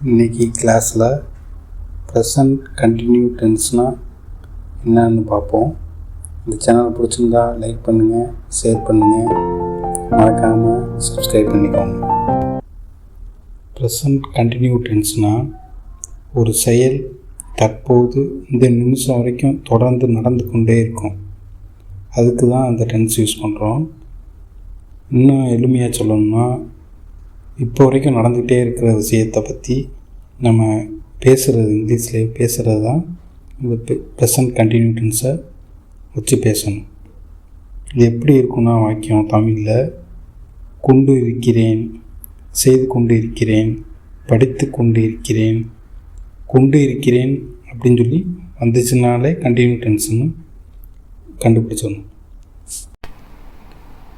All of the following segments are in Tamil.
இன்றைக்கி கிளாஸில் ப்ரெசன்ட் கண்டினியூ டென்ஸ்னால் என்னன்னு பார்ப்போம். இந்த சேனல் பிடிச்சிருந்தா லைக் பண்ணுங்கள், ஷேர் பண்ணுங்கள், மறக்காமல் சப்ஸ்கிரைப் பண்ணிக்கோங்க. ப்ரெசன்ட் கண்டினியூ டென்ஸ்னால் ஒரு செயல் தற்போது இந்த நிமிஷம் வரைக்கும் தொடர்ந்து நடந்து கொண்டே இருக்கும். அதுக்கு தான் அந்த டென்ஸ் யூஸ் பண்ணுறோம். இன்னும் எளிமையாக சொல்லணும்னா, இப்போ வரைக்கும் நடந்துகிட்டே இருக்கிற விஷயத்தை பற்றி நம்ம பேசுகிறது, இங்கிலீஷ்லேயே பேசுகிறது தான் இந்த ப்ரெசன்ட் கண்டினியூ டென்ஸை வச்சு பேசணும். இது எப்படி இருக்குன்னா, வாக்கியம் தமிழில் கொண்டு இருக்கிறேன், செய்து கொண்டு இருக்கிறேன், படித்து கொண்டு இருக்கிறேன், கொண்டு இருக்கிறேன் அப்படின்னு சொல்லி வந்துச்சுனாலே கண்டினியூ டென்ஸ்னு கண்டுபிடிச்சிடணும்.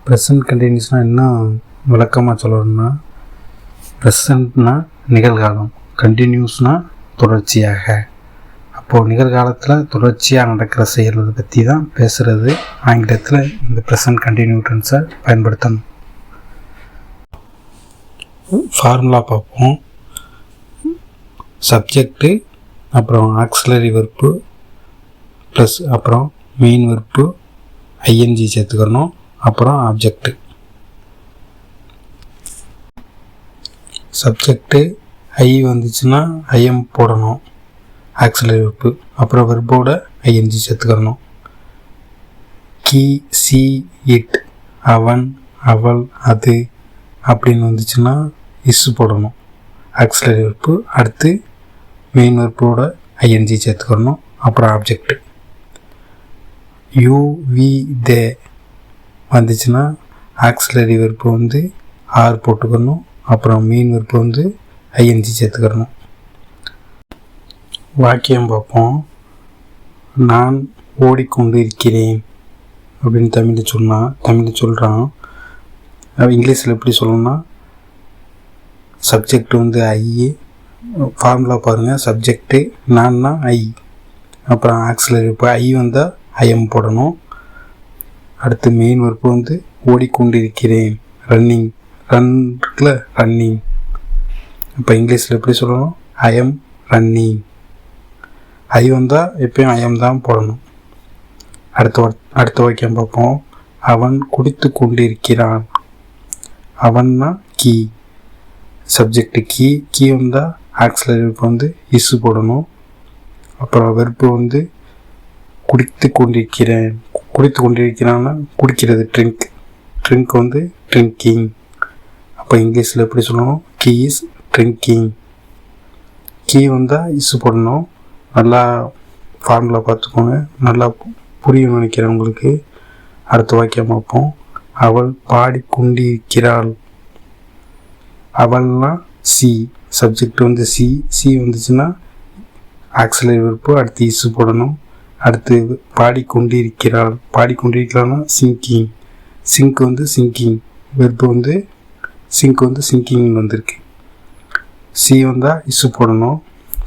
ப்ரெசன்ட் கண்டினியூஸ்னால் என்ன விளக்கமாக சொல்லணும்னா, ப்ரெசன்ட்னால் நிகழ்காலம், கண்டினியூஸ்னால் தொடர்ச்சியாக. அப்போது நிகழ்காலத்தில் தொடர்ச்சியாக நடக்கிற செயல்களை பற்றி தான் பேசுகிறது. ஆங்கிலத்தில் இந்த ப்ரெசன்ட் கண்டினியூ டென்ஸை பயன்படுத்தணும். ஃபார்முலா பார்ப்போம். சப்ஜெக்டு, அப்புறம் ஆக்சிலரி வெர்பு ப்ளஸ் அப்புறம் மெயின் வெர்பு ஐஎன்ஜி சேர்த்துக்கணும், அப்புறம் ஆப்ஜெக்டு. சப்ஜெக்டு ஐ வந்துச்சுன்னா ஐஎம் போடணும், ஆக்சிலரி வெர்பு, அப்புறம் வெர்போட ஐஎன்ஜி சேர்த்துக்கணும். கீ, சி, இட், அவன், அவள், அது அப்படின்னு வந்துச்சுன்னா இஸ் போடணும், ஆக்சிலரி வெர்பு. அடுத்து மெயின் வெர்போட ஐஎன்ஜி சேர்த்துக்கணும், அப்புறம் ஆப்ஜெக்ட். யூ, வி, தே வந்துச்சுன்னா ஆக்சிலரி வெர்பு வந்து ஆர் போட்டுக்கணும், அப்புறம் மெயின் வெர்பு வந்து ஐஎன்ஜி சேர்த்துக்கணும். வாக்கியம் பார்ப்போம். நான் ஓடிக்கொண்டு இருக்கிறேன் அப்படின்னு தமிழில் சொல்கிறான். இங்கிலீஷில் எப்படி சொல்லணும்னா, சப்ஜெக்ட் வந்து ஐ, ஃபார்முலா பாருங்கள். சப்ஜெக்டு நான்னா ஐ, அப்புறம் ஆக்சிலரி வெர்பு ஐ வந்தால் ஐஎம் போடணும். அடுத்து மெயின் வெர்பு வந்து ஓடிக்கொண்டு இருக்கிறேன், ரன்னிங், ரன்னிங். இப்போ இங்கிலீஷில் எப்படி சொல்லணும், ஐ எம் ரன்னிங். ஐ வந்தால் எப்பயும் ஐஎம் தான் போடணும். அடுத்த வாக்கியம் பார்ப்போம். அவன் குடித்து கொண்டு இருக்கிறான். அவன்னா கீ, சப்ஜெக்டு கீ வந்தால் ஆக்சிலரி வெர்பு வந்து இஸ் போடணும், அப்புறம் வெர்பு வந்து குடித்து கொண்டிருக்கிறேன். குடித்து கொண்டிருக்கிறான்னா குடிக்கிறது, ட்ரிங்க் வந்து ட்ரிங்கிங். அப்போ இங்கிலீஷில் எப்படி சொல்லணும், கீ இஸ் ட்ரிங்கிங். கீ வந்தால் இஸ் போடணும். நல்லா ஃபார்முலா பார்த்துக்கோங்க, நல்லா புரியும் நினைக்கிறேன் உங்களுக்கு. அடுத்த வாக்கியம் பார்ப்போம். அவள் பாடிக்கொண்டிருக்கிறாள். அவள்னா சி, சப்ஜெக்ட் வந்து சி வந்துச்சுன்னா ஆக்சிலரி வெர்பு அடுத்து இஸ் போடணும். அடுத்து பாடிக்கொண்டிருக்கிறாள், பாடிக்கொண்டிருக்கிறாள்னா சிங்கிங், சிங்க் வந்து சிங்கிங், வெர்பு வந்து சிங்க் வந்து சிங்கிங் வந்திருக்கு. சி வந்தால் இஸ் போடணும்.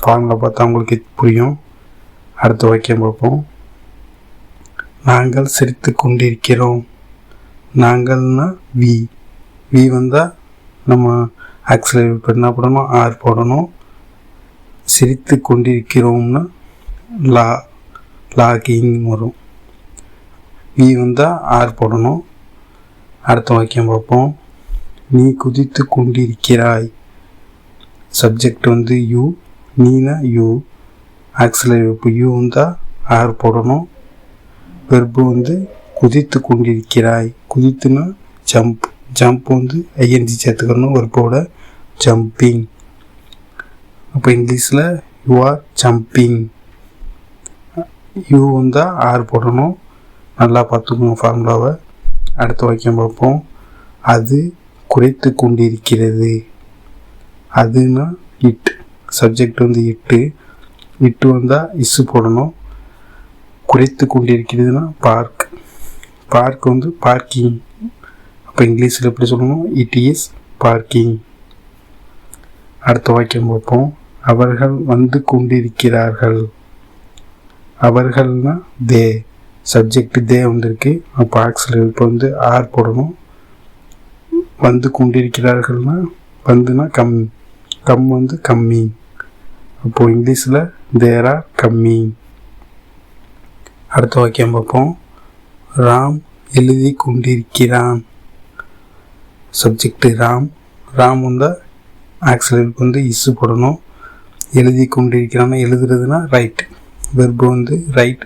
ஃபார்முலா பார்த்தா உங்களுக்கு புரியும். அடுத்த வாக்கியம் பார்ப்போம். நாங்கள் சிரித்து கொண்டிருக்கிறோம். நாங்கள்னா வி வந்தால் நம்ம ஆக்சிலரி வெர்பு என்ன போடணும், ஆர் போடணும். சிரித்து கொண்டிருக்கிறோம்னா லாகிங் வரும். வி வந்தால் ஆர் போடணும். அடுத்த வாக்கியம் பார்ப்போம். நீ குதித்து கொண்டிருக்கிறாய். சப்ஜெக்ட் வந்து you, Neena you, auxiliary verb you வந்தால் ஆர் போடணும். வெர்பு வந்து குதித்து கொண்டிருக்கிறாய். குதித்துனா ஜம்ப் வந்து ஐஎன்ஜி சேர்த்துக்கணும், வெர்போட ஜம்பிங். அப்போ இங்கிலீஷில் யூ ஆர் ஜம்பிங். யூ வந்தால் ஆர் போடணும். நல்லா பார்த்துக்கோங்க ஃபார்முலாவை. அடுத்த வாக்கியம் பார்ப்போம். அது குறைத்து கொண்டிருக்கிறது. அதுனா இட், சப்ஜெக்ட் வந்து இட்டு வந்தால் இஸ் போடணும். குறைத்து கொண்டிருக்கிறதுனா பார்க் வந்து பார்க்கிங். அப்போ இங்கிலீஷில் எப்படி சொல்லணும், இட் இஸ் பார்க்கிங். அடுத்த வாக்கியம் பார்ப்போம். அவர்கள் வந்து கொண்டிருக்கிறார்கள். அவர்கள்னா தே, சப்ஜெக்ட் தே வந்திருக்கு, அப்போ ஆக்சிலரி வெர்பு வந்து ஆர் போடணும். வந்து கொண்டிருக்கிறார்கள்னா வந்துனா கம் வந்து கம்மிங். அப்போது இங்கிலீஷில் தேர் ஆர் கம்மிங். அடுத்த வாக்கியம் பார்ப்போம். ராம் எழுதி கொண்டிருக்கிறான். சப்ஜெக்ட் ராம். ராம் வந்தால் ஆக்சிலரிக்கு வந்து இஸ் போடணும். எழுதி கொண்டிருக்கிறான்னா எழுதுறதுனா ரைட். வெர்பு வந்து ரைட்.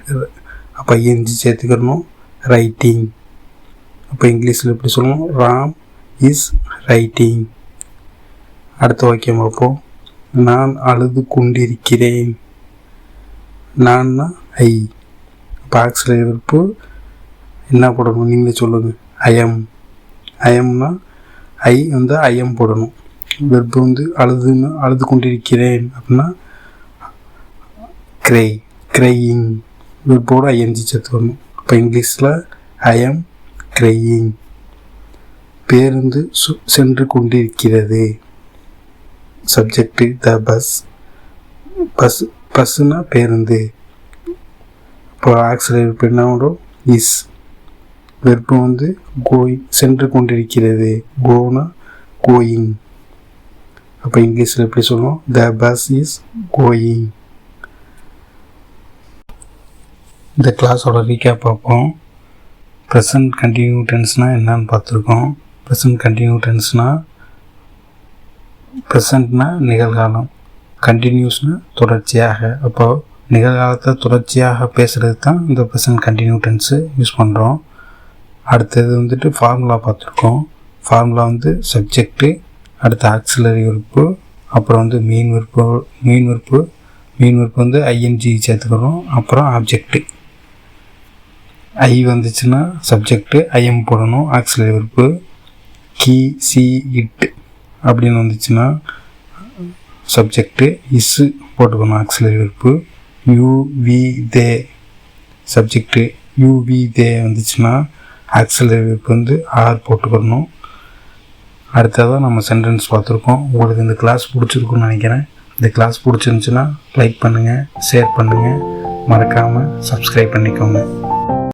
அப்போ ஐஎன்ஜி சேர்த்துக்கிறணும். ரைட்டிங். அப்போ இங்கிலீஷில் எப்படி சொல்லணும்? Ram is writing. அடுத்த வாக்கியம் பார்ப்போம். நான் அழுது கொண்டிருக்கிறேன். நான்னா ஐ. அப்போ ஆக்சிலரி வெர்பு என்ன போடணும் நீங்களே சொல்லுங்கள். ஐஎம். ஐஎம்னா ஐ வந்து ஐஎம் போடணும். வெர்பு வந்து அழுது கொண்டிருக்கிறேன் அப்படின்னா க்ரை. க்ரையிங். வெர்போட ஐஎன்ஜி சேர்த்துக்கணும். அப்போ இங்கிலீஷில் ஐஎம் க்ரையிங். பேருந்து சென்று கொண்டிருக்கிறது. Subject the bus. பஸ்ஸுனா பேருந்து. இப்போ ஆக்சிலரி என்ன வரும்? இஸ். வெர்பு வந்து கோயிங். சென்று கொண்டிருக்கிறது. கோனா கோயிங். அப்போ இங்கிலீஷில் எப்படி சொல்லுவோம்? The bus is going. இந்த கிளாஸோட ரீகேப் பார்ப்போம். ப்ரெசன்ட் கண்டினியூ டென்ஸ்னால் என்னன்னு பார்த்துருக்கோம். ப்ரெசன்ட் கண்டினியூ டென்ஸ்னால் ப்ரெசண்ட்னா நிகழ்காலம், கண்டினியூஸ்னால் தொடர்ச்சியாக. அப்போது நிகழ்காலத்தை தொடர்ச்சியாக பேசுகிறது தான் இந்த ப்ரெசன்ட் கண்டினியூ டென்ஸு யூஸ் பண்ணுறோம். அடுத்தது வந்துட்டு ஃபார்முலா பார்த்துருக்கோம். ஃபார்முலா வந்து சப்ஜெக்ட்டு, அடுத்து ஆக்சிலரி வெர்பு, அப்புறம் வந்து மெயின் வெர்பு வந்து ஐஎன்ஜி சேர்த்துக்கிறோம். அப்புறம் ஆப்ஜெக்ட்டு. ஐ வந்துச்சுன்னா சப்ஜெக்ட்டு ஐஎம் போடணும். Auxiliary verb. He, she, it அப்படின்னு வந்துச்சுன்னா சப்ஜெக்ட்டு இஸ்ஸு போட்டுக்கணும். Auxiliary verb. You, we, they subject. You, we, they வந்துச்சுன்னா ஆக்சிலரி வெர்பு வந்து ஆர் போட்டுக்கணும். அடுத்ததாக நம்ம சென்டென்ஸ் பார்த்துருக்கோம். உங்களுக்கு இந்த கிளாஸ் பிடிச்சிருக்குன்னு நினைக்கிறேன். இந்த கிளாஸ் பிடிச்சிருந்துச்சுன்னா லைக் பண்ணுங்கள், ஷேர் பண்ணுங்கள், மறக்காமல் சப்ஸ்கிரைப் பண்ணிக்கோங்க.